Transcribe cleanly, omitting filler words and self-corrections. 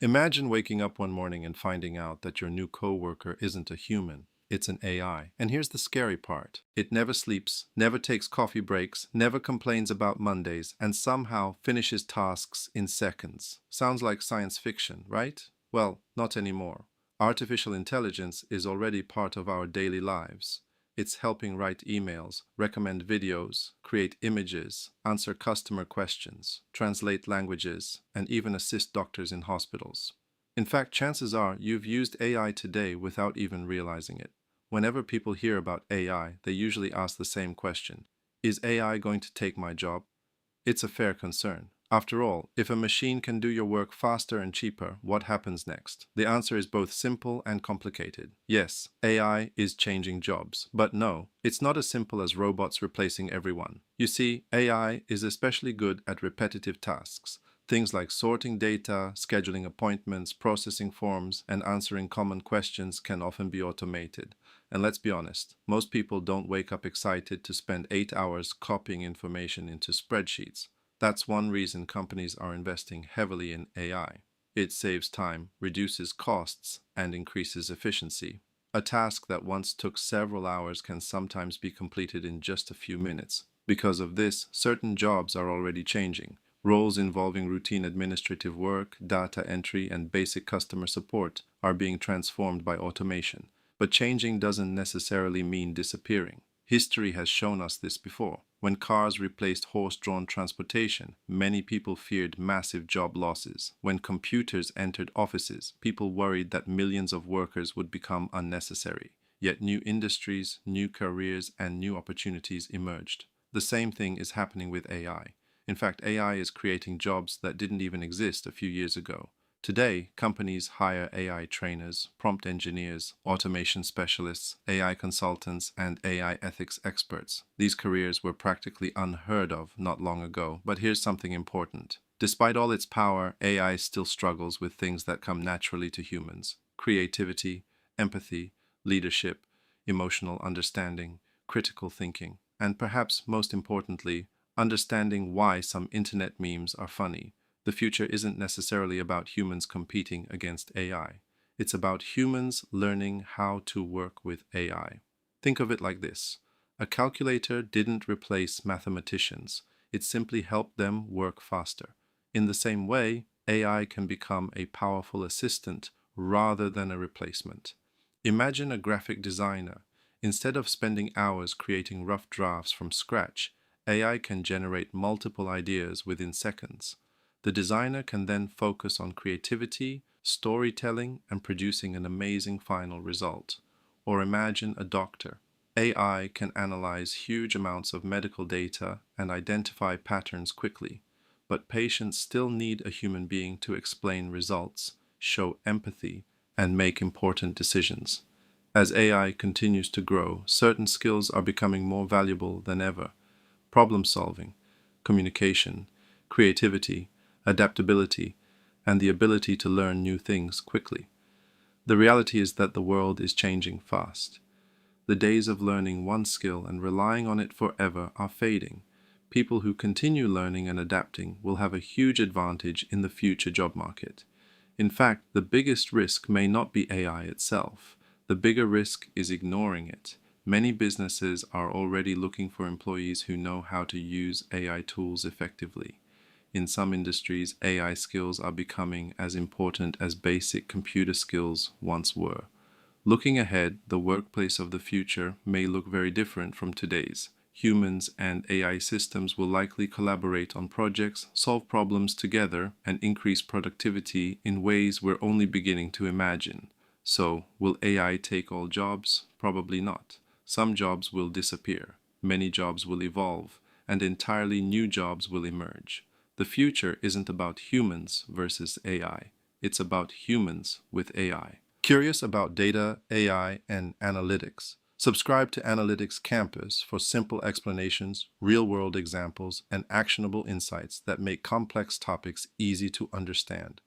Imagine waking up one morning and finding out that your new coworker isn't a human. It's an AI. And here's the scary part. It never sleeps, never takes coffee breaks, never complains about Mondays, and somehow finishes tasks in seconds. Sounds like science fiction, right? Well, not anymore. Artificial intelligence is already part of our daily lives. It's helping write emails, recommend videos, create images, answer customer questions, translate languages, and even assist doctors in hospitals. In fact, chances are you've used AI today without even realizing it. Whenever people hear about AI, they usually ask the same question: is AI going to take my job? It's a fair concern. After all, if a machine can do your work faster and cheaper, what happens next? The answer is both simple and complicated. Yes, AI is changing jobs, but no, it's not as simple as robots replacing everyone. You see, AI is especially good at repetitive tasks. Things like sorting data, scheduling appointments, processing forms, and answering common questions can often be automated. And let's be honest, most people don't wake up excited to spend 8 hours copying information into spreadsheets. That's one reason companies are investing heavily in AI. It saves time, reduces costs, and increases efficiency. A task that once took several hours can sometimes be completed in just a few minutes. Because of this, certain jobs are already changing. Roles involving routine administrative work, data entry, and basic customer support are being transformed by automation. But changing doesn't necessarily mean disappearing. History has shown us this before. When cars replaced horse-drawn transportation, many people feared massive job losses. When computers entered offices, people worried that millions of workers would become unnecessary. Yet new industries, new careers, and new opportunities emerged. The same thing is happening with AI. In fact, AI is creating jobs that didn't even exist a few years ago. Today, companies hire AI trainers, prompt engineers, automation specialists, AI consultants, and AI ethics experts. These careers were practically unheard of not long ago, but here's something important. Despite all its power, AI still struggles with things that come naturally to humans: creativity, empathy, leadership, emotional understanding, critical thinking, and perhaps most importantly, understanding why some internet memes are funny. The future isn't necessarily about humans competing against AI. It's about humans learning how to work with AI. Think of it like this: a calculator didn't replace mathematicians, it simply helped them work faster. In the same way, AI can become a powerful assistant rather than a replacement. Imagine a graphic designer. Instead of spending hours creating rough drafts from scratch, AI can generate multiple ideas within seconds. The designer can then focus on creativity, storytelling, and producing an amazing final result. Or imagine a doctor. AI can analyze huge amounts of medical data and identify patterns quickly, but patients still need a human being to explain results, show empathy, and make important decisions. As AI continues to grow, certain skills are becoming more valuable than ever: problem solving, communication, creativity, adaptability, and the ability to learn new things quickly. The reality is that the world is changing fast. The days of learning one skill and relying on it forever are fading. People who continue learning and adapting will have a huge advantage in the future job market. In fact, the biggest risk may not be AI itself. The bigger risk is ignoring it. Many businesses are already looking for employees who know how to use AI tools effectively. In some industries, AI skills are becoming as important as basic computer skills once were. Looking ahead, the workplace of the future may look very different from today's. Humans and AI systems will likely collaborate on projects, solve problems together, and increase productivity in ways we're only beginning to imagine. So, will AI take all jobs? Probably not. Some jobs will disappear, many jobs will evolve, and entirely new jobs will emerge. The future isn't about humans versus AI. It's about humans with AI. Curious about data, AI, and analytics? Subscribe to Analytics Campus for simple explanations, real-world examples, and actionable insights that make complex topics easy to understand.